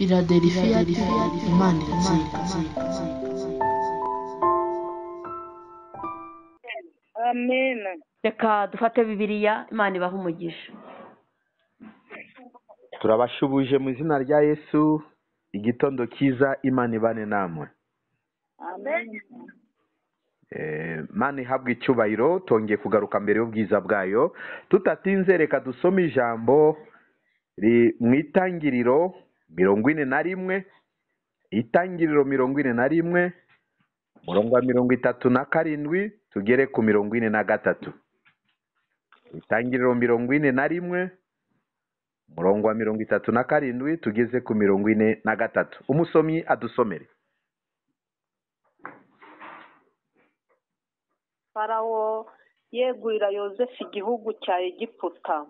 Philadelphia Imana iratsinda. Amen. Reka dufate Bibiliya, Imana ibaha umugisha. turabashubuje mu izina rya Yesu, igitondo cyiza, Imana ibane namwe. Amen. Imana ihabwa icyubahiro, tongeye kugaruka mbere y'ubwiza bwayo. Tutatinze reka dusome ijambo mu itangiriro 41, itangiriro 41, murongo wa 37 tugere ku 43. Itangiriro 41, murongo wa 37 tugeze ku 43. Umusomyi adusomere. Farawo yegurira Yozefu igihugu cya Egiputa.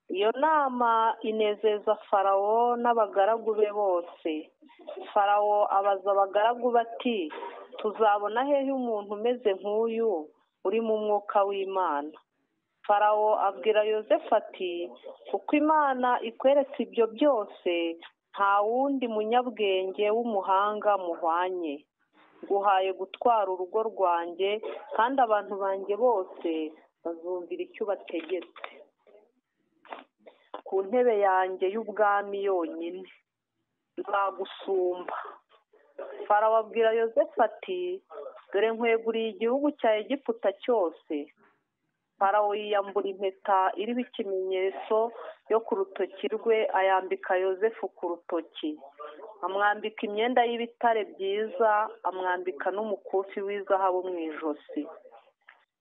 Iyo nama inezeza Farawo n'abagaragu be bose. Farawo abaza abagaragu bati, tuzabona hehe umuntu umeze nk'uyu uri mu mwuka w'Imana? Farawo abwira Yozefu ati, kuko Imana ikweretse ibyo byose, nta wundi munyabwenge w'umuhanga muhwanye. Nguhaye gutwara urugo rwanjye, kandi abantu banjye bose bazumvira icyo bategetse ku ntebe yanjye y'ubwami yonyine. Nzagusumba. Farawo abwira Yozefu ati, dore nkweguriye igihugu cya Egiputa cyose. Farawo yiyambura impeta iriho ikimenyetso yo ku rutoki rwe, ayambika Yozefu ku rutoki. Amwambika imyenda y'ibitare byiza, amwambika n'umukufi w'izahabu mu ijosi.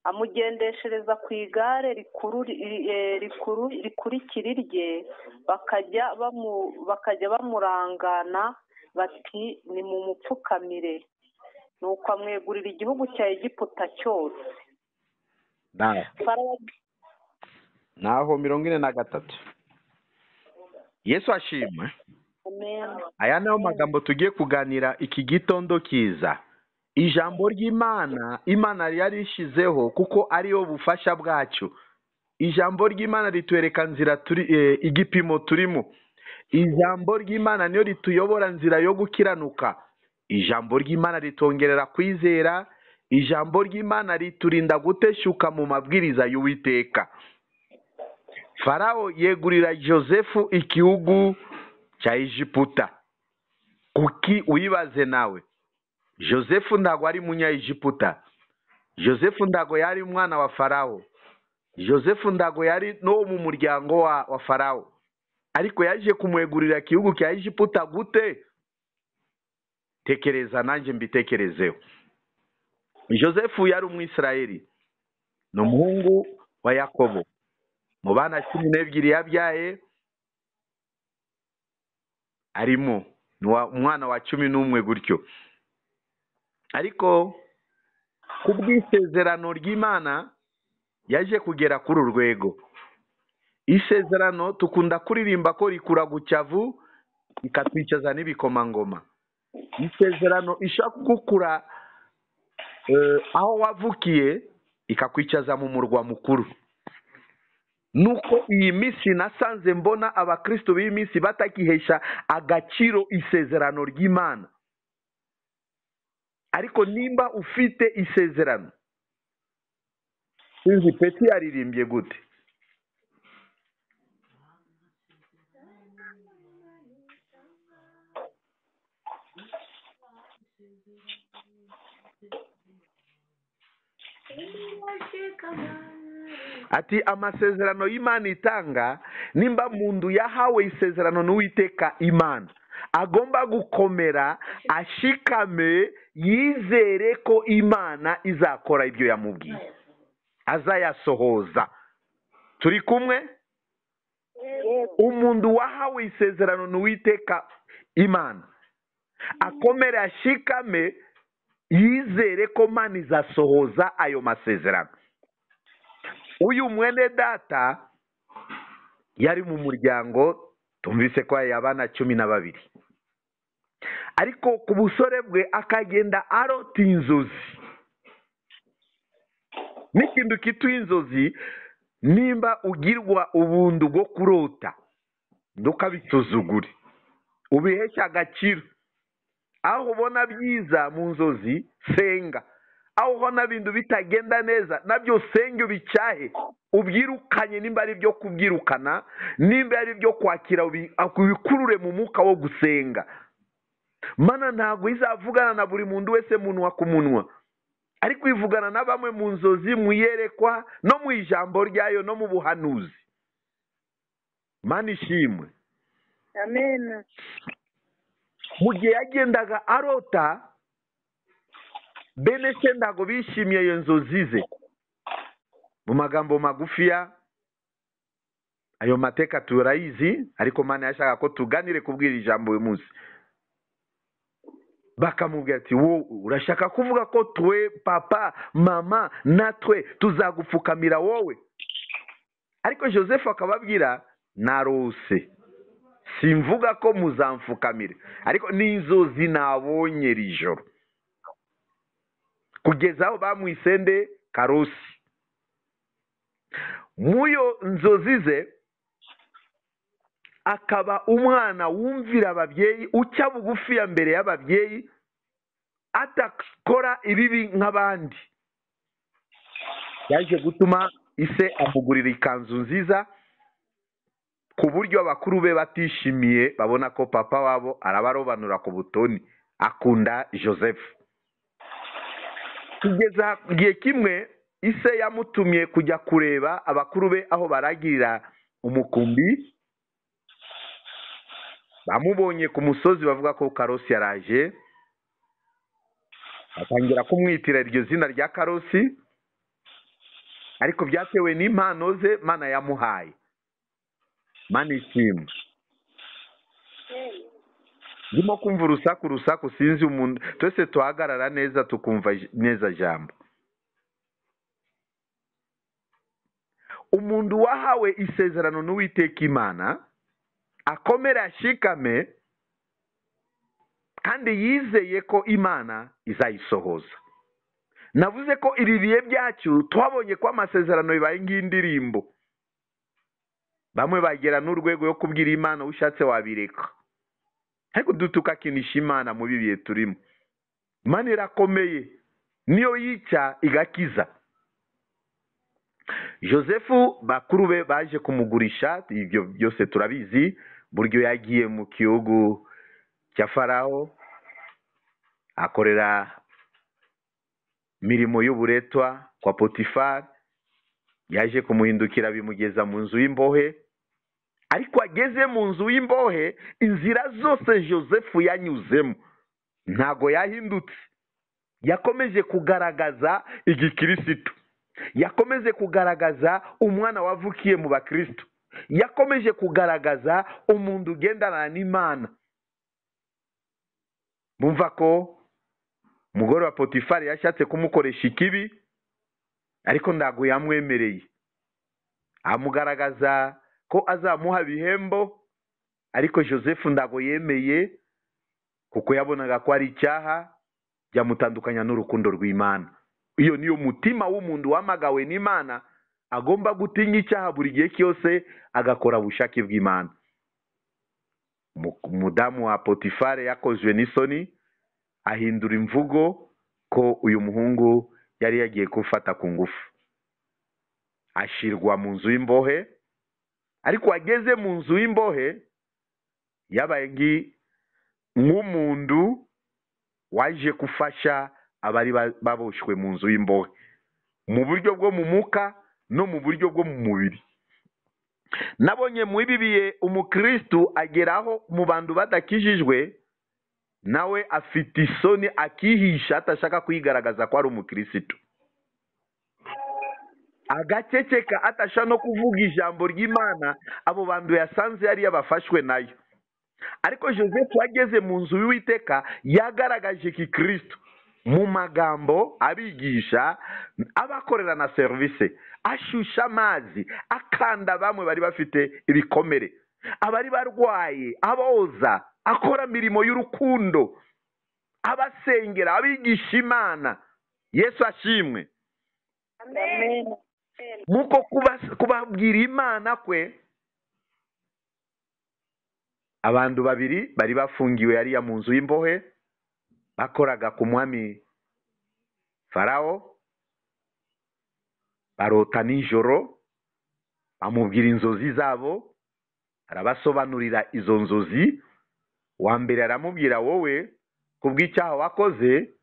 Amugendeshereza ku igare rikurikira irye, bakajya bamurangana bati, ni mu mupfukamire. Nuko amwegurira igihugu cya Egiputa cyose. Naho 43. Yesu ashimwe. Amen. Aya nayo magambo tugiye kuganira iki gitondo kiza. Ijambo ry'Imana, Imana yarishizeho kuko ariyo bufasha bwacu. Ijambo ry'Imana ritwereka nzira igipimo turimo. Ijambo ry'Imana niyo rituyobora nzira yo gukiranuka. Ijambo ry'Imana ritongerera kwizera. Ijambo ry'Imana riturinda guteshuka mu mabwiriza y'Uwiteka. Farawo yegurira Yozefu igihugu cya Egiputa. Kuki uyibaze nawe? Yozefu ndago ari munya Egiputa. Yozefu ndago yari umwana wa Farawo. Yozefu ndago yari no mu muryango wa Farawo. Ariko yaje kumwegurira igihugu cya Egiputa gute? Tekereza nanjye mbitekerezeho. Yozefu yari umwisirayeli. Ni umuhungu wa Yakobo. Mu bana 12 yabyaye arimo umwana wa 11 gutyo. Ariko ku bw'isezerano ry'Imana yaje kugera kuri urwego. Isezerano tukunda kuririmba ko rikura gucyavu ikatwicaza n'ibikomangoma. Isezerano ishaka gukura aho wavukiye ikakwicaza mu murwa mukuru. Nuko iyi misi nasanze mbona abakristo b'iyi misi batakihesha agaciro isezerano ry'Imana. Ariko nimba ufite isezerano, sinzi Peti yaririmbye gute? Ati amasezerano y'Imana itanga, nimba mundu yahawe isezerano n'Uwiteka Imana, agomba gukomera ashikame yizere ko Imana izakora ibyo yamubwiye, azayasohoza. Turi kumwe? Umundu wahawe isezerano n'Uwiteka Imana akomera ashikame yizere ko Imana izasohoza ayo masezerano. Uyu mwene data yari mu muryango, tumvise ko yabana 12. Ariko ku busore bwe akagenda arota inzozi. N'ikintu kitu inzozi, nimba ugirwa ubundu bwo kurota, ndukabituzugure. ubihesha agaciro. Aho ubona byiza mu nzozi senga, aho ubona ibintu bitagenda neza nabyo senge ubicyahe, ubyirukanye. Nimba ari byo kubyirukana, nimba ari byo kwakira, ubikurure mu mwuka wo gusenga. Mana ntabwo izavugana na buri muntu wese munwa ku munwa, ariko ivugana na bamwe mu nzozi, mu iyerekwa, no mu ijambo ryayo, no mu buhanuzi. Mana ishimwe. amen. Mu gihe yagendaga arota, bene se ntabwo bishimiye iyo nzozi ze. Mu magambo magufiya, ayo mateka turayizi, ariko Mana yashaka ko tuganire kubwira ijambo uyu munsi. Bakamubwira ati, wowe urashaka kuvuga ko twe papa mama natwe tuzagupfukamira wowe? Ariko Joseph akababwira, narose, simvuga ko muzamfukamire, ariko n'inzozi nabonye rijoro. Kugeza aho bamwisende Karosi. Muyo nzozi ze akaba umwana wumvira ababyeyi, ucya bugufi ya mbere y'ababyeyi, atakora ibibi nk'abandi. Yaje gutuma ise amugurira ikanzu nziza, ku buryo abakuru be batishimiye, babona ko papa wabo arabarobanura ku butoni. Akunda Joseph. Kugeza gihe kimwe ise yamutumye kujya kureba abakuru be aho baragirira umukumbi. Bamubonye ku musozi, bavuga ko Karosi yaraje, batangira kumwitira iryo zina rya Karosi, ariko byatewe n'impano ze Mana yamuhaye. Mana ishimwe. Ndimo kumva urusaku, sinzi umuntu, twese tuhagarara neza tukumva neza jambo. Umuntu wahawe isezerano n'Uwiteka Imana, akomera ashikame, kandi yizeye ko Imana izayisohoza. Navuze ko iri bihe byacu twabonye ko amasezerano bibaye nk'indirimbo. Bamwe bagera n'urwego yo kubwira Imana ushatse wabireka, ariko tukakinisha Imana mu bibiye turimo. Imana irakomeye, niyo yica igakiza. Josefu bakuru be baje kumugurisha, ibyo byose turabizi, buryo yagiye mu gihugu cya Farawo, akorera mirimo y'uburetwa kwa Potifari. Yaje kumuhindukira bimugeza mu nzu y'imbohe, ariko ageze mu nzu y'imbohe, inzira zose Josefu yanyuzemo ntago yahindutse. Yakomeje kugaragaza igikirisitu, yakomeje kugaragaza umwana wavukiye mu bakristo, yakomeje kugaragaza umuntu ugendana n'Imana. Bumva ko umugore wa Potifari yashatse kumukoresha ikibi, ariko ntago yamwemereye. Amugaragaza ko azamuha bihembo, ariko Josefu ntago yemeye, kuko yabonaga ko ari icyaha byamutandukanya n'urukundo rw'Imana. Iyo niyo mutima w'umuntu wamagawe n'Imana, agomba gutinya icyaha buri gihe cyose, agakora ubushake bw'Imana. Umudamu wa Potifari yakozwe n'isoni, ahindura imvugo ko uyu muhungu yari yagiye gufata ku ngufu. Ashirwa mu nzu y'imbohe, ariko ageze mu nzu y'imbohe yabaye nk'umuntu waje gufasha abari baboshwe mu nzu y'imbohe, mu buryo bwo mu mwuka no mu buryo bwo mu mubiri. Nabonye mu bibiye umukristo ageraho mu bantu badakijijwe, nawe afite isoni, akihisha, atashaka kwigaragaza ko ari umukristo, agaceceka, atashaka no kuvuga ijambo ry'Imana. Abo bantu yasanze yari yabafashwe nayo. Ariko Joseph ageze mu nzu y'Uwiteka yagaragaje Kristo mu magambo, abigisha, abakorera na service, ashusha amazi, akanda bamwe bari bafite ibikomere, abari barwaye, aboza, akora mirimo y'urukundo, abasengera, abigisha Imana. Yesu ashimwe. Amen. Muko kubabwira Imana kwe, abantu babiri bari bafungiwe yariya mu nzu y'imbohe bakoraga ku mwami Farawo, barota nijoro bamubwira inzozi zabo, arabasobanurira izo nzozi. Wa mbere aramubwira, wowe kubw'icyaha wakoze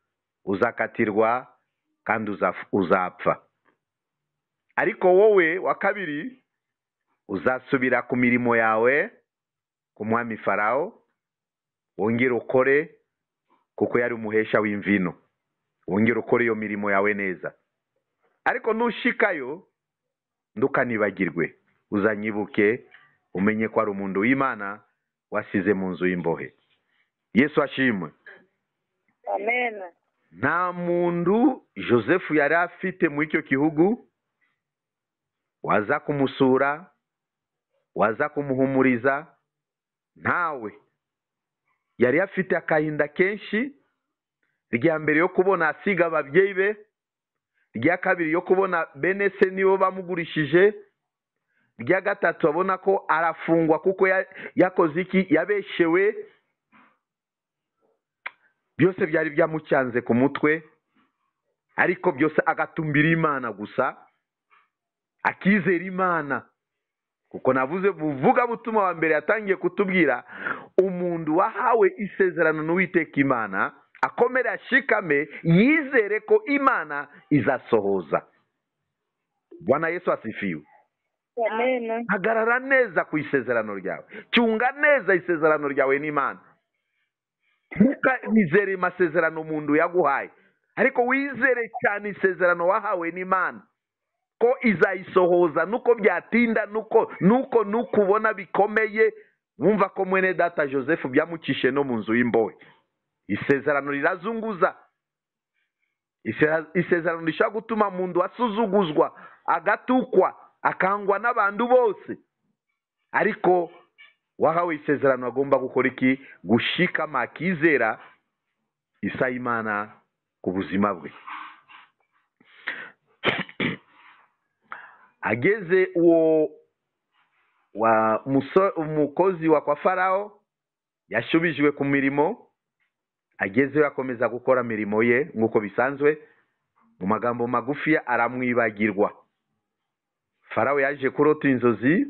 uzakatirwa kandi uzapfa, ariko wowe wa kabiri uzasubira ku mirimo yawe ku mwami Farawo, wongere ukore, kuko yari umuhesha w'imvino, wongere ukore iyo mirimo yawe neza, ariko nushikayo ndukanibagirwe, uzanyibuke umenye ko ari umuntu w'Imana wasize mu nzu y'imbohe. Yesu ashimwe. amen. Nta muntu Joseph yari afite muri icyo gihugu waza kumusura, waza kumuhumuriza, ntawe. Yari afite akahinda kenshi, rya mbere yo kubona asiga ababyeyi be, rya kabiri yo kubona bene se nibo bamugurishije, rya gatatu abona ko arafungwa kuko yakoze iki, yabeshewe. Byose byari byamucyanze ku mutwe, ariko byose agatumbira Imana gusa, akizera Imana, kuko navuze buvuga butumwa wa mbere yatangiye kutubwira umuntu wahawe isezerano n'Uwiteka Imana akomere ashikame, yizere ko Imana izasohoza. Bwana Yesu asifiwe. Amen. Hagarara neza ku isezerano ryawe, cyunga neza isezerano ryawe n'Imana. Ntukanizere amasezerano umuntu yaguhaye, ariko wizere cyane isezerano wahawe n'Imana ko izayisohoza, nuko byatinda, nuko nukubona bikomeye. Wumva ko mwene data Joseph byamucishe no mu nzu y'imbohe. Isezerano rirazunguza, isezerano rishobora gutuma umuntu asuzuguzwa, agatukwa, akangwa n'abantu bose, ariko wahawe isezerano agomba gukora iki? Gushikama, akizera Imana ku buzima bwe. Ageze uwo umukozi wa kwa Farawo yashubijwe ku mirimo, agezeyo akomeza gukora mirimo ye nk'uko bisanzwe. Mu magambo magufi aramwibagirwa. Farawo yaje kurota inzozi,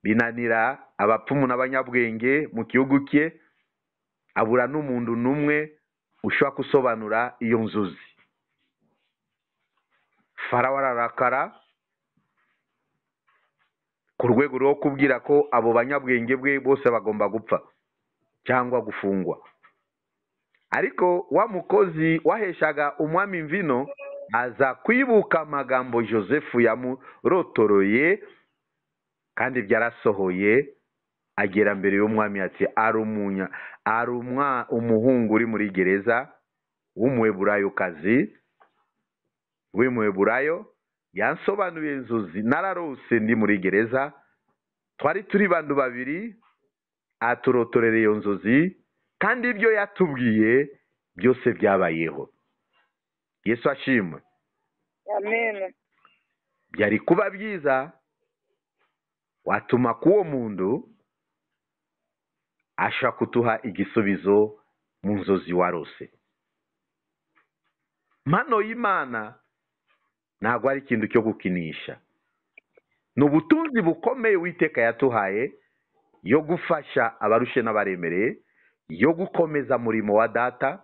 binanira abapfumu n'abanyabwenge mu gihugu cye, abura n'umuntu n'umwe ushobora gusobanura iyo nzozi. Farawo ararakara ku rwego rwo kubwira ko abo banyabwenge bwe bose bagomba gupfa cyangwa gufungwa. Ariko wa mukozi waheshaga umwami imvino aza kwibuka amagambo Joseph yamurotoroye, kandi byarasohoye. Agera mbere y'umwami ati, ari umuhungu uri muri gereza w'umuheburayokazi w'umuheburayo, yansobanuye inzozi nararose ndi muri gereza, twari turi bantu babiri, aturotorera iyo nzozi, kandi ibyo yatubwiye byose byabayeho. Yesu ashimwe. Amen. Byari kuba byiza watuma k'uwo muntu ashaka kutuha igisubizo mu nzozi warose. Mano y'Imana ntabwo ari ikintu cyo gukinisha, ni ubutunzi bukomeye Uwiteka yatuhaye, yo gufasha abarushe n'abaremereye, yo gukomeza murimo wa data,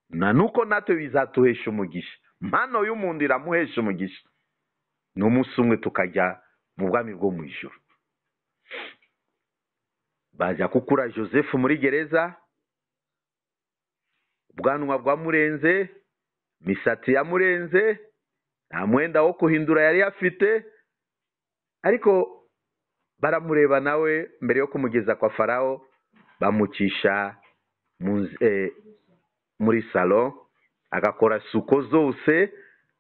na nuko natwe bizatuhesha umugisha. Mano y'umuntu iramuhesha umugisha, n'umunsi umwe tukajya mu bwami bwo mu ijuru. Baza kukura Joseph muri gereza, ubwanwa bwamurenze, misatsi yamurenze, nta mwenda wo kuhindura yari afite, ariko baramureba nawe mbere yo kumugeza kwa Farawo, bamucisha muri salo, agakora suko zose,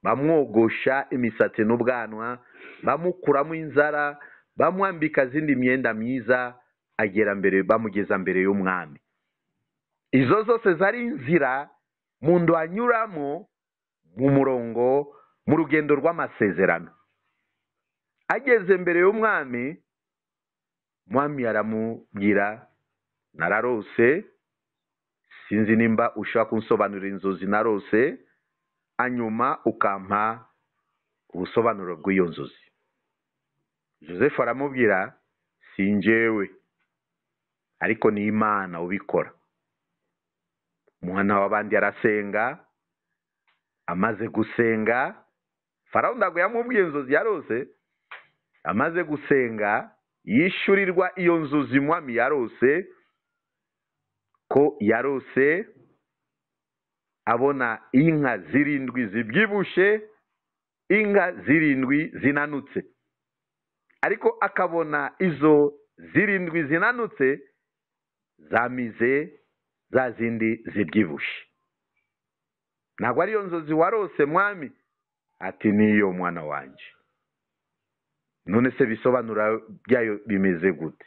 bamwogosha imisatsi n'ubwanwa, bamukuramo inzara, bamwambika zindi myenda myiza, agera mbere, bamugeza mbere y'umwami. Izo zose zari inzira mundu anyuramo mu murongo, mu rugendo rw'amasezerano. Ageze mbere y'umwami, umwami aramubwira nararose, sinzi nimba ushaka kunsobanurira inzozi narose, hanyuma ukampa ubusobanuro bw'iyo nzozi. Joseph aramubwira, si njyewe, ariko ni Imana ubikora. Umwana w'abandi arasenga, amaze gusenga, Farawo ntabwo yamubwiye inzozi yarose, amaze gusenga yishyurirwa iyo nzozi umwami yarose, ko yarose abona inka 7 zibyibushe, inka 7 zinanutse, ariko akabona izo 7 zinanutse zamize za zindi zibyibushe. Ntabwo ariyo nzozi warose mwami? Ati niyo mwana wanje. None se bisobanura byayo bimeze gute?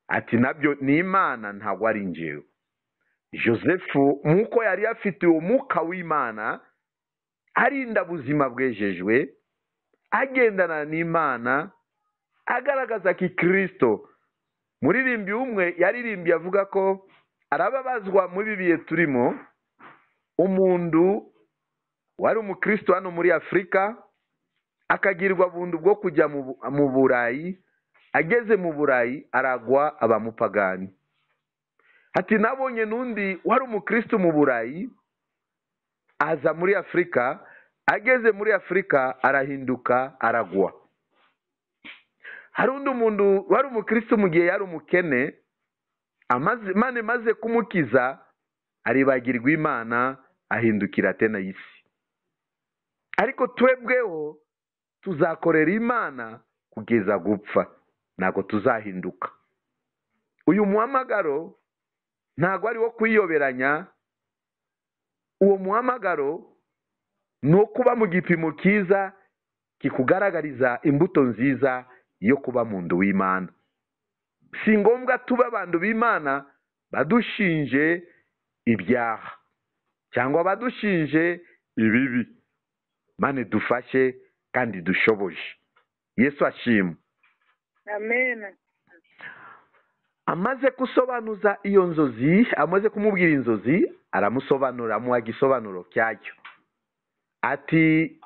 Ati nabyo ni Imana, ntabwo ari njyewe. Joseph muko yari afite umwuka w'Imana, arinda buzima bwejejwe, agendana n'Imana, agaragaza ki Kristo. Muririmbi umwe yaririmbi avuga ko arababazwa muri biye turimo, umuntu wari umukristo hano muri Afrika akagirwa bundu bwo kujya mu Burayi, ageze mu Burayi aragwa abamupagani. Ati nabonye nundi wari umukristo mu Burayi aza muri Afrika, ageze muri Afrika arahinduka aragwa. Hari undi umuntu wari umukristo mu gihe yari umukene, Imana maze kumukiza aribagirwa Imana, ahindukira tena isi. Ariko twebweho tuzakorera Imana kugeza gupfa, ntago tuzahinduka. Uyu muhamagaro ntago ari wo kwiyoberanya, uwo muhamagaro no kuba mu gipimo kiza kikugaragariza imbuto nziza yo kuba mundu w'Imana. Si ngombwa tuba abantu b'Imana badushinje ibyaha cyangwa badushinje ibibi. Mane dufashe kandi dushoboje. Yesu ashimwe. Amen. Amaze kusobanuza iyo nzozi, amaze kumubwira inzozi, aramusobanura amuha igisobanuro cyacyo. Ati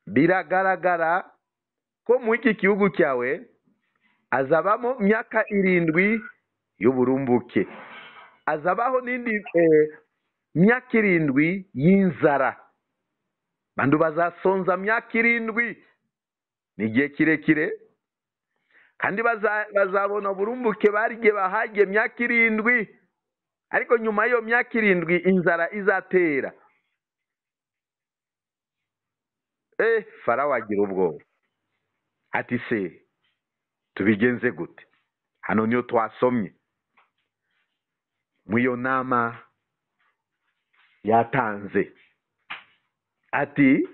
biragaragara ko mu iki gihugu cyawe azabamo myaka 7 y'uburumbuke, azabaho n'indi myaka 7 y'inzara. Bandu bazasonza myaka 7, ni igihe kirekire, kandi bazabona burumbuke barige bahage myaka 7, ariko nyuma yo myaka 7 inzara izatera. Farawo agira ubwoba. Ati se tubigenze gute? Hano niyo twasomye mu iyo nama yatanze. Ati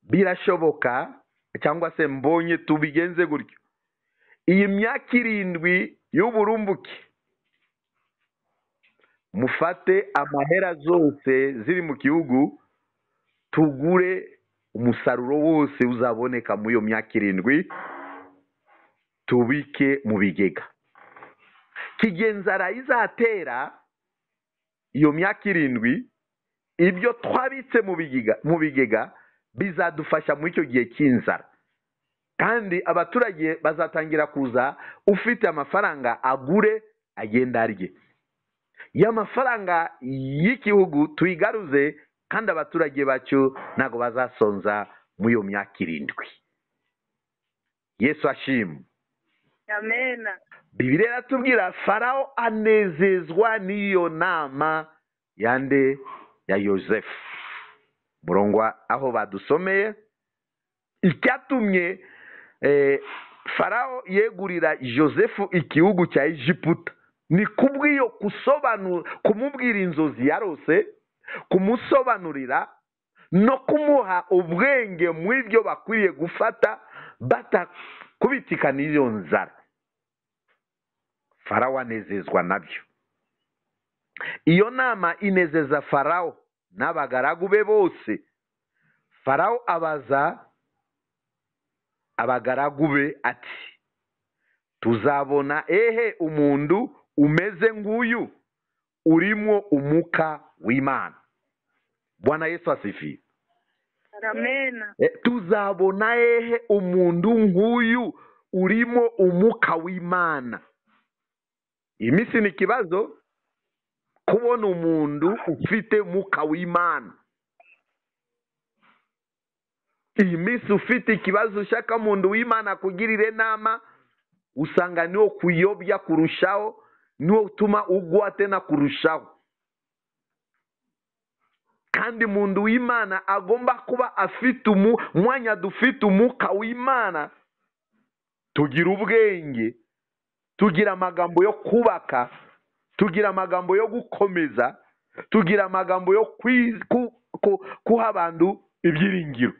birashoboka cyangwa se mbonye tubigenze gutyo, iyi myaka 7 y'uburumbuke mufate amahera zose ziri mu gihugu, tugure umusaruro wose uzaboneka mu iyo myaka 7, tubike mu bigega. Kigenzara izatera iyo myaka 7, ibyo twabitse mu bigega bizadufasha mu icyo gihe cy'inzara, kandi abaturage bazatangira kuza, ufite amafaranga agure agenda arye. Ya mafaranga y'igihugu tuyigaruze, kandi abaturage bacyo ntago bazasonza mu iyo myaka 7. Yesu ashimwe. Amen. Bibiliya iratubwira Farawo anezezwa n'iyo nama yande ya Yosefu. Murongwa aho badusomeye icyatumye Farawo yegurira Yosefu igihugu cya Egiputa, ni kubwiyo kumubwira inzozi yarose, kumusobanurira no kumuha ubwenge mu ibyo bakwiriye gufata batakubitika n'iyo nzara. Farawo anezezwa nabyo. Iyo nama inezeza Farawo n'abagaragu be bose. Farawo abaza abagaragu be ati, tuzabona umuntu umeze nk'uyu urimo umwuka w'Imana. Bwana Yesu asifiwe. amen. Tuzabona hehe umuntu nk'uyu urimo umwuka w'Imana? Iyi minsi ni ikibazo kubona umuntu ufite umwuka w'Imana. Iyi minsi ufite ikibazo ushaka umuntu w'Imana kugirira inama, usanga niwo kuyobya kurushaho, niwo utuma ugwa tena kurushaho. Kandi umuntu w'Imana agomba kuba afite umwanya dufite umwuka w'Imana, tugira ubwenge, tugira amagambo yo kubaka, tugira amagambo yo gukomeza, tugira amagambo yo kuha abantu ibyiringiro.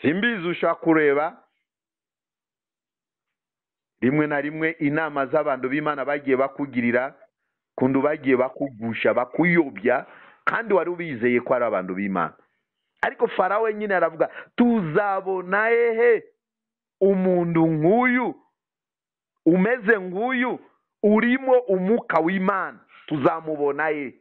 Simbizi ushaka kureba rimwe na rimwe inama z'abantu b'Imana bagiye bakugirira, kundu bagiye bakugusha, bakuyobya, kandi wari ubizeye ko ari abantu b'Imana. Ariko Farawo nyine aravuga, tuzabona hehe umuntu nk'uyu umeze nk'uyu urimo umwuka w'Imana? Tuzamubona he?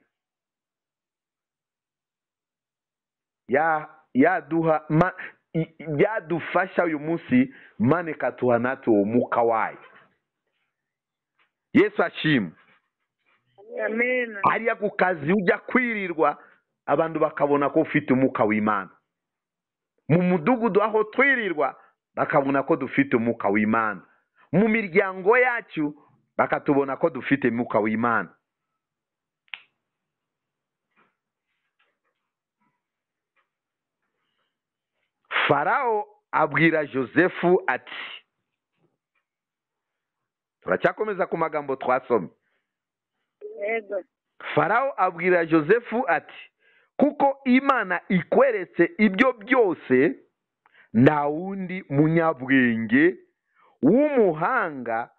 Yadufasha uyu munsi, Imana ikatuha natwe uwo mwuka wayo. Yesu ashimwe. Amen. Hariya ku kazi ujya kwirirwa, abantu bakabona ko ufite umwuka w'Imana. Mu mudugudu aho twirirwa, bakabona ko dufite umwuka w'Imana. Mu miryango yacu bakatubona ko dufite umwuka w'Imana. Farawo abwira Josefu ati, turacyakomeza ku magambo twasomye. Yego. Farawo abwira Josefu ati, kuko Imana ikweretse ibyo byose, nta wundi munyabwenge w'umuhanga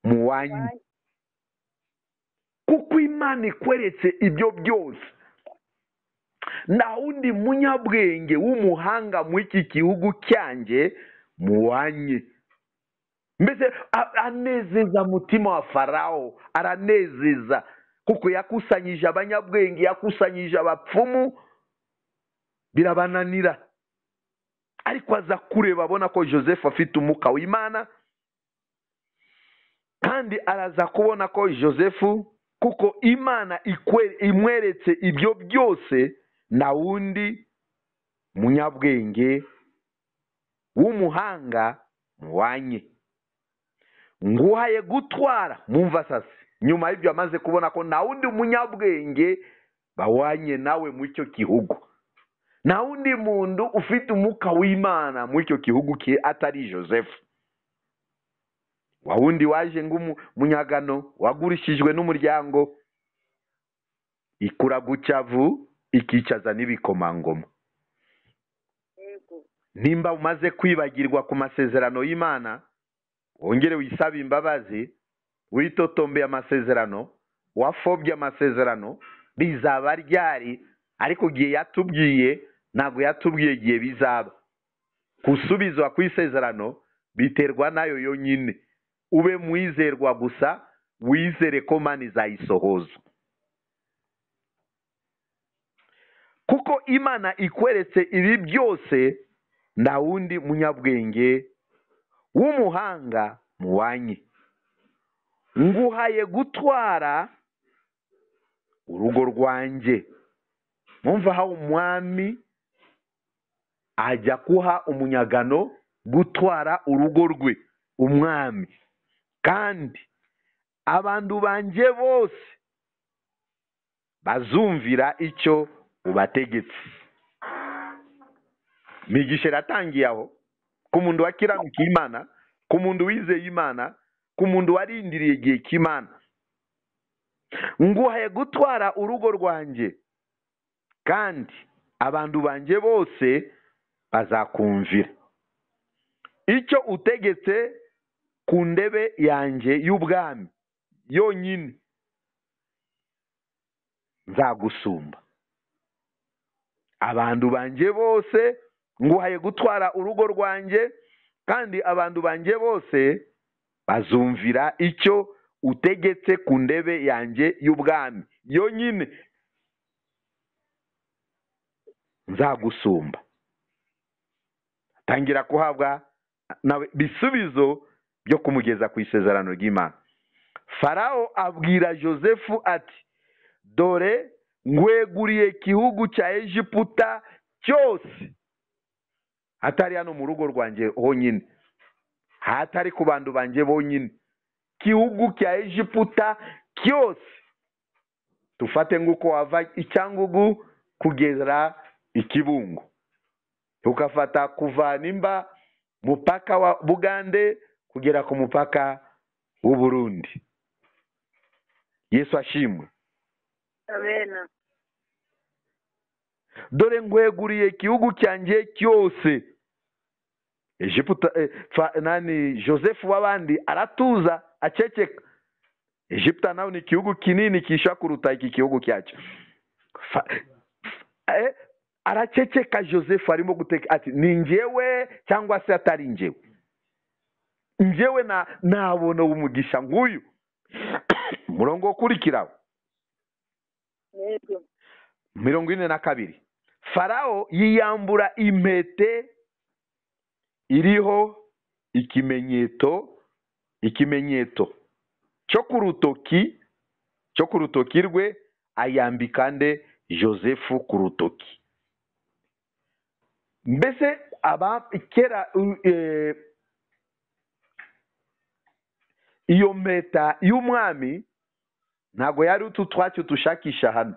mu wanyu. Kuko Imana ikweretse ibyo byose, nta wundi munyabwenge w'umuhanga mu iki gihugu cyanjye mu wanyu. Mbese anezeza mutima wa Farawo, aranezeza kuko yakusanyije abanyabwenge, yakusanyije abapfumu, birabananira. Ariko aza kureba abona ko Joseph afite umwuka w'Imana, kandi araza kubona ko Joseph, kuko Imana imweretse ibyo byose, nta wundi munyabwenge w'umuhanga mu wanyu. Nguhaye gutwara, mumva sasa, nyuma y'ibyo amaze kubona ko nta wundi munyabwenge bawanye nawe mu icyo gihugu, nta wundi muntu ufite umwuka w'Imana mu icyo gihugu cye atari Joseph. Wa wundi waje nk'umunyagano, wagurishijwe n'umuryango, ikura gucyavu ikicaza n'ibikomangoma. Nimba umaze kwibagirwa ku masezerano y'Imana, wongere wisabe imbabazi, witotombe amasezerano, wafobye amasezerano, bizaba ryari? Ariko gihe yatubwiye, ntabwo yatubwiye igihe bizaba. Gusubizwa kw'isezerano biterwa nayo yonyine. Ube mwizerwa gusa, wizere ko Imana izayisohoza. Kuko Imana ikweretse ibi byose, nta wundi munyabwenge w'umuhanga mu wanyu. Nguhaye gutwara urugo rwanjye. Mwumva aho umwami ajya kuha umunyagano gutwara urugo rwe, umwami. Kandi abantu banjye bose bazumvira icyo ubategetse. Migisha iratangiye aho, ku muntu wakiranukiye Imana, ku muntu wizeye Imana, ku muntu warindiriye igihe cy'Imana. Nguhaye gutwara urugo rwanjye, kandi abantu banjye bose bazakumvira. Icyo utegetse ku ndebe yanjye y'ubwami yonyine, nzagusumba. Abantu banjye bose, nguhaye gutwara urugo rwanjye, kandi abantu banjye bose bazumvira icyo utegetse ku ndebe yanjye y'ubwami yonyine nzagusumba. Tangira kuhabwa nawe bisubizo byo kumugeza ku isezerano ry'Imana. Farawo abwira Yosefu ati, dore ngweguriye igihugu cya Egiputa cyose, hatari hano mu rugo rwanjye honyine, hatari ku bantu banjye bonyine, igihugu cya Egiputa cyose. Tufate nguko wava icyangugu kugera ikibungo, tukafata kuva nimba mupaka wa Bugande kugera ku mupaka w'u Burundi. Yesu ashimwe. Amen. Dore ngweguriye igihugu cyanjye cyose. Egiputa Josefu w'abandi aratuza aceceka. Egiputa nawe ni igihugu kinini kisha kuruta iki gihugu cyacu. Araceceka. Josefu arimo guteka ati, ni njyewe cyangwa se atari njyewe? Njyewe nabona umugisha nguyu. Murongo ukurikiraho 42. Farawo yiyambura impete iriho ikimenyetso cyo ku rutoki rwe, ayambika nde? Josefu ku rutoki. Mbese kera iyo mpeta y'umwami ntago yari utu twacyo tushakisha hano.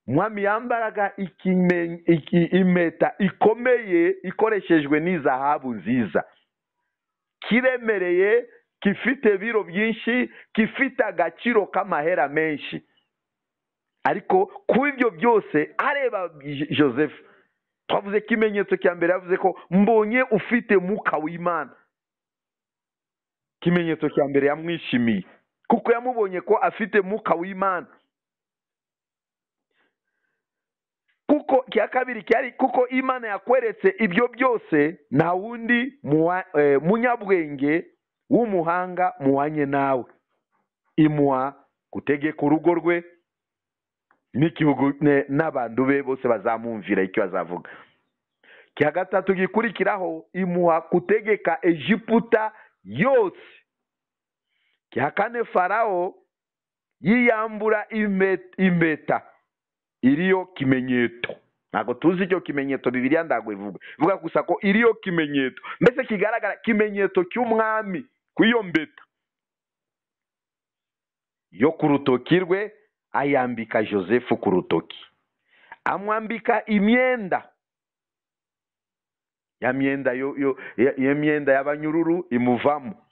Umwami yambaraga impeta ikomeye ikoreshejwe n'izahabu nziza, kiremereye, gifite biro byinshi, gifite agaciro k'amahera menshi. Ariko ku ibyo byose areba Josefu. Twavuze ikimenyetso cya mbere, yavuze ko mbonye ufite Mwuka w'Imana. Ikimenyetso cya mbere yamwishimiye kuko yamubonye ko afite Mwuka w'Imana. Kuko cya kabiri cyari kuko Imana yakweretse ibyo byose, nta wundi munyabwenge w'umuhanga muhanye nawe. Imuha gutegeka urugo rwe n'igihugu n'abantu be bose bazamumvira icyo azavuga. Cya gatatu gikurikiraho, imuha gutegeka Egiputa yose. Cya kane, Farawo yiyambura impeta iriyo kimenyetso. Ntabwo tuzi icyo kimenyetso, Bibiliya ndago ivuga gusa ko iriyo kimenyetso, mbese kigaragara kimenyetso cy'umwami ku iyo mbeta yo ku rutoki rwe. Ayambika Josefu ku rutoki, amwambika imyenda, ya myenda y'abanyururu imuvamo,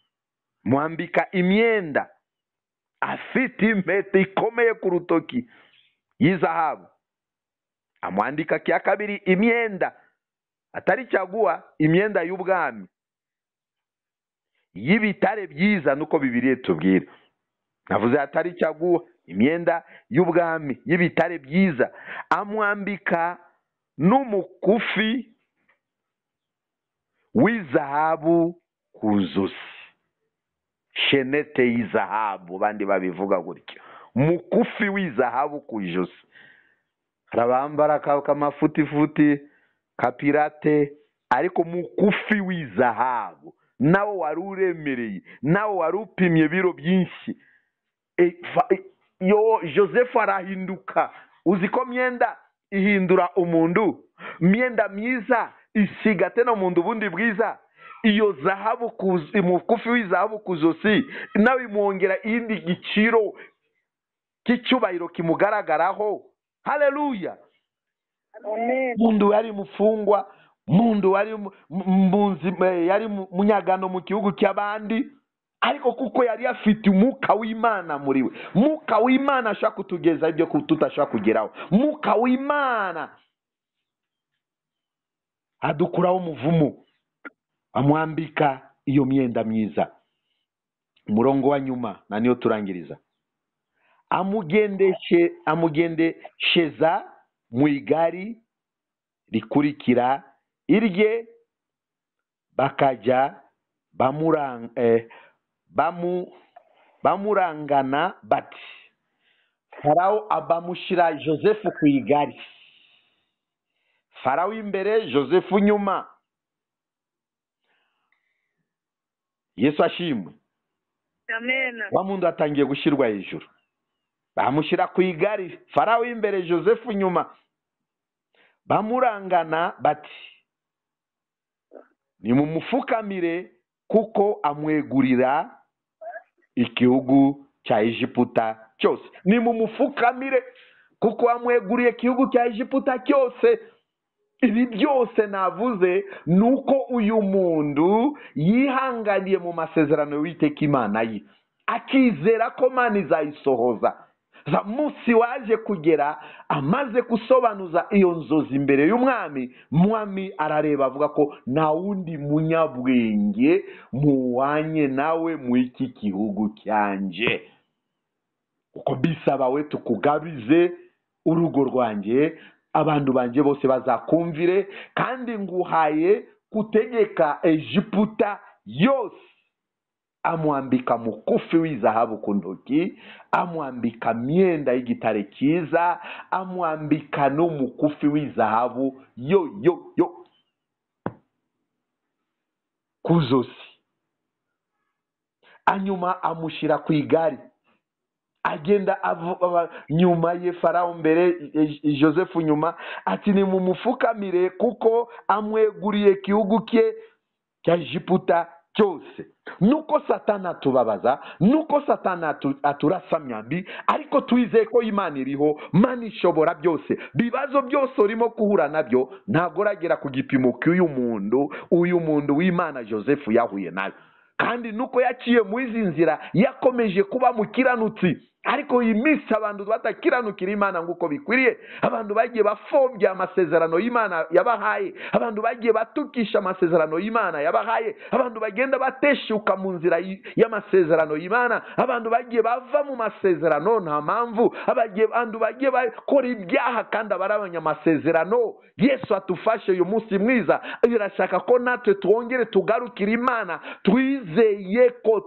mwambika imyenda, afite impeta ikomeye ku rutoki y'izahabu. Amwandika cya kabiri imyenda atari cyaguwa, imyenda y'ubwami y'ibitare byiza, nuko Bibiliya tubwira. Navuze atari cyaguwa, imyenda y'ubwami y'ibitare byiza. Amwambika n'umukufi w'izahabu ku zosi, shenete y'izahabu, bandi babivuga gutyo, mukufi w'izahabu ku ijosi. Harabambara kamafutifuti kapirate, ariko mukufi w'izahabu, nawo wari uremereye, nawo wari upimye biro byinshi. Josefu arahinduka. Uzi ko myenda ihindura umuntu? Myenda myiza isiga tena umuntu bundi bwiza. Iyo zahabu mukufi w'izahabu ku zosi nawe imwongera indi giciro cy'icyubahiro kimugaragaraho. Haleluya. Amen. Mundu yari mufungwa, mundu wari mbunzi, yari munyagano mu gihugu cy'abandi, ariko kuko yari afite Umwuka w'Imana muri we. Mwuka w'Imana ashaka kutugeza ibyo tutashaka kugeraho. Mwuka w'Imana adukuraho umuvumo, amwambika iyo myenda myiza. Umurongo wa nyuma na niyo turangiriza. Amugendesheza mu igari rikurikira irye, bakajya bamurangana bati farawo bamushyira Yosefu ku igare, farawo imbere Yosefu nyuma. Yesu ashimwe. amen wa muntu atangiye gushyirwa hejuru, bamushyira ku igare, farawo imbere Yosefu nyuma, bamurangana bati nimumufukamire kuko amwegurira igihugu cya Egiputa cyose. Nimumufukamire kuko amweguriye igihugu cya Egiputa cyose. Ibi byose navuze nuko uyu muntu yihanganiye mu masezerano y'Uwiteka Imana ye, akizera ko Imana izayisohoza. Munsi waje kugera amaze gusobanuza iyo nzozi imbere y'umwami, mwami arareba avuga ko nta wundi munyabwenge muwanye nawe mu iki gihugu cyanje, uko bisaba we tukugabize urugo rwanjye, abantu banje bose bazakumvire, kandi nguhaye kutegeka Egiputa yose. Amwambika mukufi w'izahabu ku ntoki, amwambika myenda y'igitare cyiza, amwambika n'umukufi w'izahabu yo ku zosi. Anyuma amushyira ku igare, agenda nyuma ye, farawo mbere Yosefu nyuma, ati nimumufukamire kuko amweguriye igihugu cye cya Egiputa cyose. Nuko Satani atubabaza, nuko Satani aturasa myambi, ariko twizeye ko Imana iriho, Imana ishobora byose. Bibazo byose urimo kuhura nabyo ntabwo uragera ku gipimo cy'uyu muntu w'Imana Yosefu yahuye nayo, kandi nuko yaciye mu izi nzira yakomeje kuba mukiranutsi. Ariko iyi minsi abantu batakiranukira Imana nguko bikwiriye, abantu bagiye bapfobya amasezerano y'Imana yabahaye, abantu bagiye batukisha amasezerano y'Imana yabahaye, abantu bagenda bateshuka mu nzira y'amasezerano y'Imana, abantu bagiye bava mu masezerano nta mpamvu, abantu bagiye bakora ibyaha kandi abarabanya amasezerano. Yesu atufashe uyu munsi mwiza, birashaka ko natwe twongere tugarukira Imana,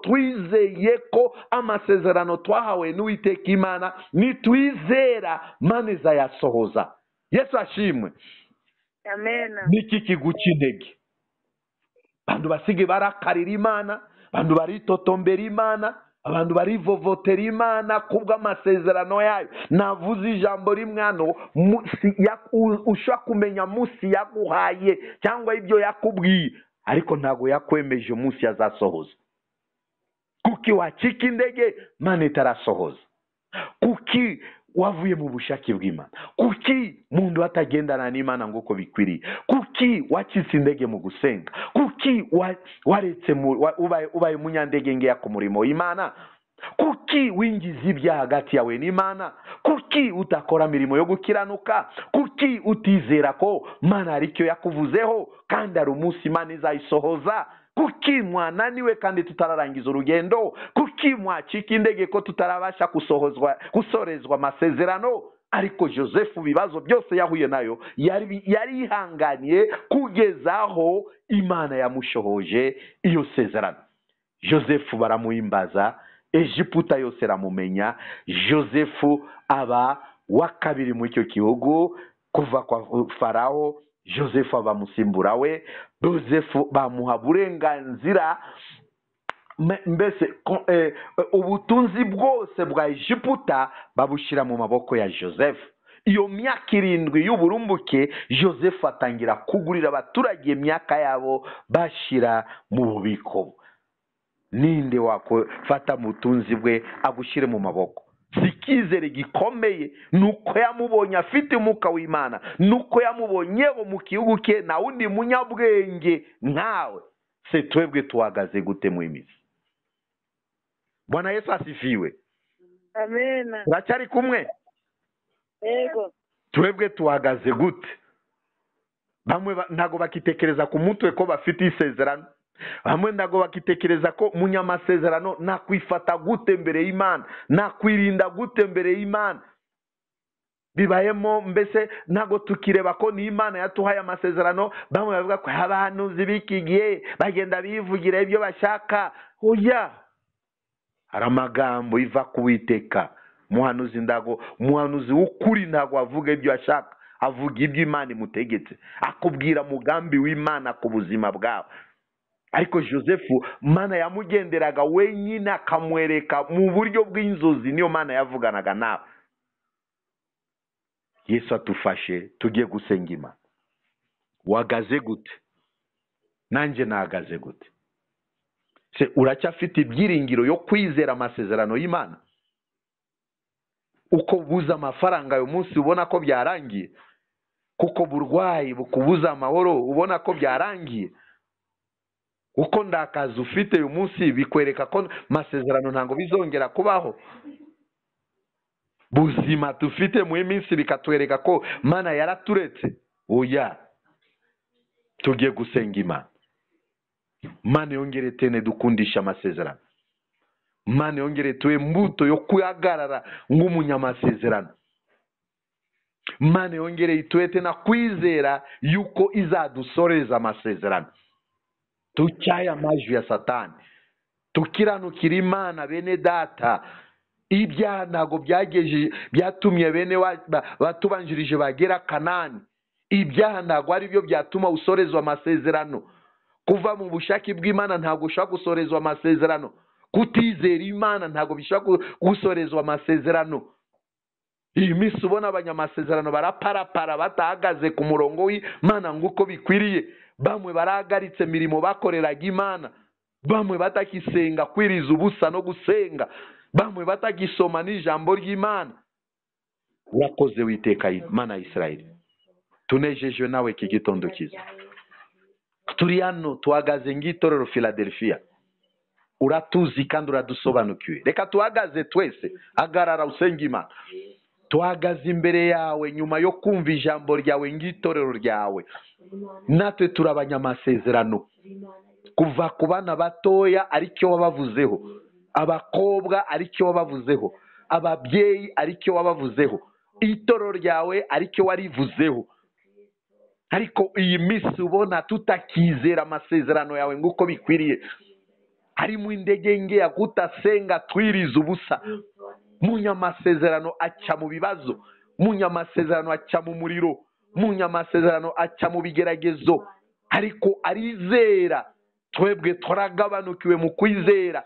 twizeye ko amasezerano twahawe n'Uwiteka Imana nitwizera Imana izayasohoza. Yesu ashimwe. amen Niki kiguca intege? Abantu basige barakarira Imana, abantu baritotombera Imana, abantu barivovotera Imana kubw'amasezerano yayo. Navuze ijambo rimwe hano, ushobora kumenya munsi yaguhaye cyangwa ibyo yakubwiye, ariko ntabwo yakwemeje munsi yazasohoza. Kuki wacika indege Imana itarasohoza? Kuki wavuye mu bushake bw'Imana? Kuki muntu atagendana n'Imana nguko bikwiriye? Kuki wacitse indege mu gusenga? Kuki waretse ubaye umunyandege ngeya ku murimo w'Imana? Kuki winjiza ibyaha hagati yawe n'Imana? Kuki utakora imirimo yo gukiranuka? Kuki utizera ko Imana hari icyo yakuvuzeho kandi hari umunsi Imana izayisohoza? Kuki mwananiwe kandi tutararangiza urugendo? Kuki mwacika indege ko tutarabasha gusorezwa amasezerano? Ariko Yosefu ibibazo byose yahuye nayo yari yihanganiye kugeza aho Imana yamushohoje iyo sezerano. Yosefu baramuhimbaza, Egiputa yose iramumenya. Yosefu aba wa kabiri mu icyo gihugu kuva kwa Farawo. Yosefu aba musimbura we. Yosefu bamuha burenganzira, mbese ubutunzi bwose bwa Egiputa babushyira mu maboko ya Yosefu. Iyo myaka 7 y'uburumbuke, Yosefu atangira kugurira abaturage imyaka yabo bashyira mu bubiko. Ninde wakofata mu butunzi bwe agushyire mu maboko? Sikizere gikomeye nuko yamubonye afite umwuka w'Imana, nuko yamubonyeho mu gihugu cye na undi munyabwenge nkawe. Se twebwe tuhagaze gute mu imizi? Bwana Yesu asifiwe. amen Turacyari kumwe? yego Twebwe tuhagaze gute? Bamwe ntago bakitekereza ku mutwe ko bafite isezerano, bamwe ntago bakitekereza ko munyamasezerano nakwifata gute mbere y'Imana, nakwirinda gute mbere y'Imana. Bibayemo mbese ntago tukireba ko ni Imana yatuhaye amasezerano. Bamwe bavuga ko abantu zibikigiye bagenda bivugira ibyo bashaka. Oya, hari amagambo iva ku Uwiteka. Umuhanuzi w'ukuri ntabwo avuga ibyo ashaka, avuga ibyo Imana imutegetse, akubwira umugambi w'Imana ku buzima bwawe. Ariko Josefu Imana yamugenderaga wenyine, akamwereka mu buryo bw'inzozi. Niyo Imana yavuganaga nawe. Yesu atufashe, tugiye gusenga Imana. Wagaze gute? Nanjye nahagaze gute? Se uracyafite ibyiringiro yo kwizera amasezerano y'Imana? Uko buza amafaranga uyu munsi ubona ko byarangiye, kuko burwayi bukubuza amahoro ubona ko byarangiye, uko ndakazi ufite uyu munsi bikwereka ko amasezerano ntabwo bizongera kubaho, buzima dufite mu minsi bikatwereka ko Imana yaraturetse. Oya, tugiye gusenga Imana. Imana yongere tene dukundisha amasezerano. Imana yongere tuwe mbuto yo kuyagarara nk'umunyamasezerano. Imana yongere ituwe tena kwizera yuko izadusoreza amasezerano. Tucyaye amajwi ya Satani, tukiranukira Imana bene data. Ibyaha ntabwo byatumye bene batubanjirije bagera Kanani. Ibyaha ntabwo ari byo byatuma usorezwa amasezerano. Kuva mu bushake bw'Imana ntabwo ushaka gusorezwa amasezerano. Kutizera Imana ntabwo bishaka gusorezwa amasezerano. Iyi minsi ubona abanyamasezerano baraparapara batahagaze ku murongo w'Imana nguko bikwiriye. Bamwe barahagaritse mirimo bakoreraga Imana. Bamwe batakisenga kwiriza ubusa no gusenga. Bamwe batagisoma n'ijambo ry'Imana. Urakoze Uwiteka Imana ya Isirayeli. Tunejejwe nawe iki gitondo cyiza. Turi hano tuhagaze ng'itorero Philadelphia. Uratuzi kandi uradusobanukiwe. Reka tuhagaze twese, hagarara usenga Imana. Tuhagaze imbere yawe nyuma yo kumva ijambo ryawe ng'itorero ryawe. Natwe turabanyamasezerano. Kuva ku bana batoya aricyo wabavuzeho, abakobwa aricyo wabavuzeho, ababyeyi aricyo wabavuzeho, itorero ryawe aricyo warivuzeho. Ariko iyi minsi ubona tutakizera amasezerano yawe nguko bikwiriye. Harimo indege nke ya kutasenga twiriza ubusa. Munyamasezerano aca mu bibazo, munyamasezerano aca mu muriro, munyamasezerano aca mu bigeragezo. Ariko arizera. Twebwe turagabanukiwe mu kwizera.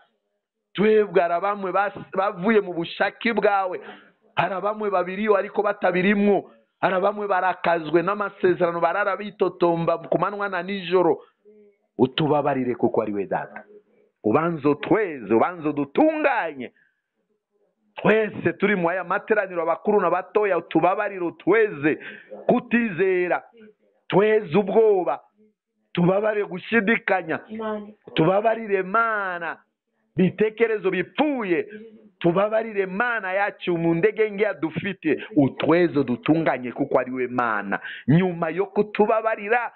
Twebwe arabamwe bavuye mu bushake bwawe, arabamwe babiriyo ariko batabirimwo, arabamwe barakazwe n'amasezerano barara bitotomba ku manywa na nijoro. Utubabarire kuko ari we Data. Ubanzo tweze, ubanzo dutunganye. Twese turi mu aya materaniro abakuru n'abatoya, utubabarire utweze kutizera, tweze ubwoba, tubabarire gushidikanya, tubabarire Mana bitekerezo bipfuye, tubabarire Mana yacu mu ndege ngeya dufite, utweze dutunganye kuko ari we Mana. Nyuma yo kutubabarira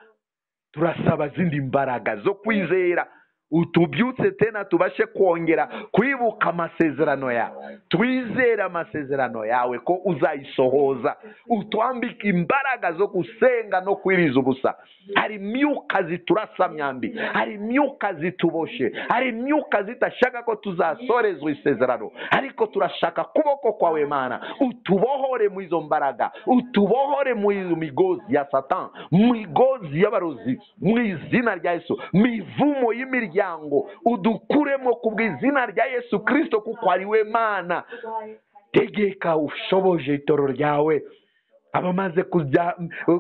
turasaba zindi mbaraga zo kwizera. Utubyutse tena tubashe kongera kwibuka amasezerano yawe, twizere amasezerano yawe ko uzayisohoza. Utwambike imbaraga zo gusenga no kwiriza ubusa. Hari imyuka ziturasa myambi, hari imyuka zituboshe, hari imyuka zitashaka ko tuzasorezwa isezerano, ariko turashaka kuboko kwawe Mana. Utubohore mu izo mbaraga, utubohore mu izo migozi ya Satan, migozi y'abarozi mu izina rya Yesu, mivumo y'imiryango udukuremo kubw'izina rya Yesu Kristo kuko ari we Mana. Tegeka ushoboje itorero ryawe, abamaze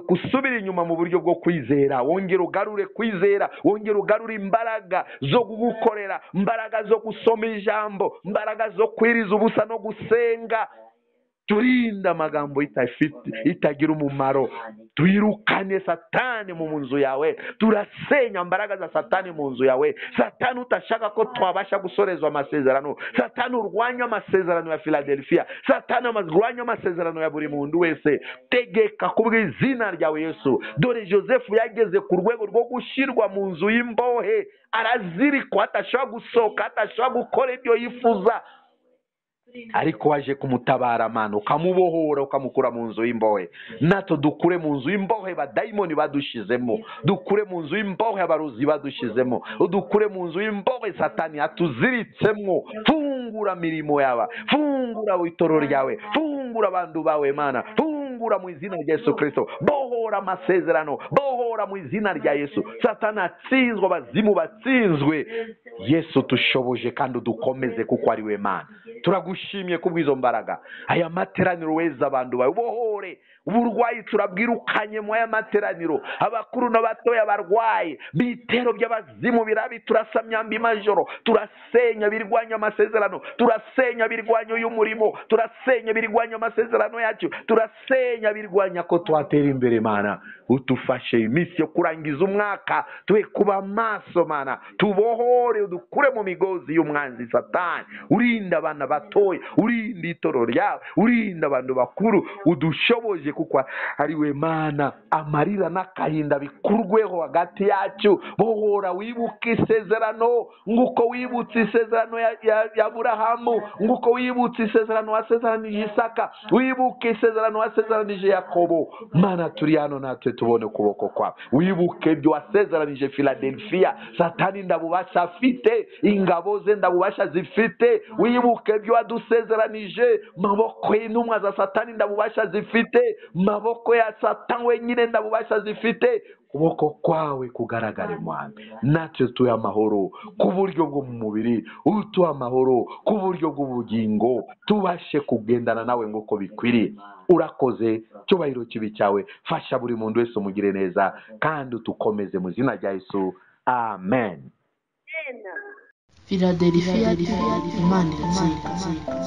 gusubira inyuma mu buryo bwo kwizera, wongera ugarure kwizera, wongera ugarure imbaraga zo gukorera, imbaraga zo gusoma ijambo, imbaraga zo kwiriza ubusa no gusenga. Turinda amagambo itagira umumaro. Twirukane Satani mu nzu yawe. Turasenya imbaraga za Satani mu nzu yawe. Satani utashaka ko twabasha gusorezwa amasezerano. Satani urwanya amasezerano ya Philadelphia. Satani urwanya amasezerano ya buri muntu wese. Tegeka kubw'izina ryawe Yesu. Dore Josefu yageze ku rwego rwo gushyirwa mu nzu y'imbohe. Arazirikwa, atashobora gusohoka, atashobora gukora ibyo yifuza. ariko waje kumutabara mana ukamubohora ukamukura mu nzu y'imbohe. natwe dukure mu nzu y'imbohe badayimoni badushizemo, dukure mu nzu y'imbohe abarozi badushizemo, udukure mu nzu y'imbohe satani atuziritsemo. Fungura mirimo yawe, fungura itoro ryawe, fungura abantu bawe mana, fungura mu izina rya Yesu Kristo. Bohora amasezerano, bohora mu izina rya Yesu. Satani atsinzwe, abazimu batsinzwe. Yesu tushoboje kandi udukomeze kuko ari we mana. Turagushimye kubw'izo mbaraga. Aya materaniro weza abantu bawe bohore. Uburwayi turabwirukanye mu aya materaniro. Abakuru n'abatoya barwaye, bitero by'abazimu birabi turasamyamba imajoro. Turasenya birwanya amasezerano, turasenya birwanya y'umurimo, turasenya birwanya amasezerano yacu, turasenya birwanya ko twatera imbere mana. Utufashe iminsi yo kurangiza umwaka, twe kuba maso mana, tubohore udukure mu migozi y'umwanzi satani. Urinda abana batoya, urinda itoro ryawe, urinda abantu bakuru, udushoboje kuko ari we mana. Amarira n'akahinda bikurweho hagati yacu. Bohora wibuke isezerano nguko wibutse isezerano ya Aburahamu, nguko wibutse isezerano wasezeranije Isaka, wibuke isezerano wasezeranije Yakobo. Mana turi hano natwe tubone ukuboko kwawe. Wibuke ibyo wasezeranije Philadelphia. Satani ndabubasha afite, ingabo ze ndabubasha zifite. Wibuke ibyo wadusezeranije, maboko y'intumwa za Satani ndabubasha zifite, maboko ya Satani wenyine ndabubasha zifite. Ukuboko kwawe kugaragare mwana. Natwe tuye amahoro ku buryo bwo mu mubiri, utuye amahoro ku buryo bw'ubugingo, tubashe kugendana nawe nguko bikwiriye. Urakoze, cyubahiro kibi cyawe. Fasha buri muntu wese umugire neza kandi utukomeze mu izina rya Yesu. Amen. Philadelphia, Imana iratsinda.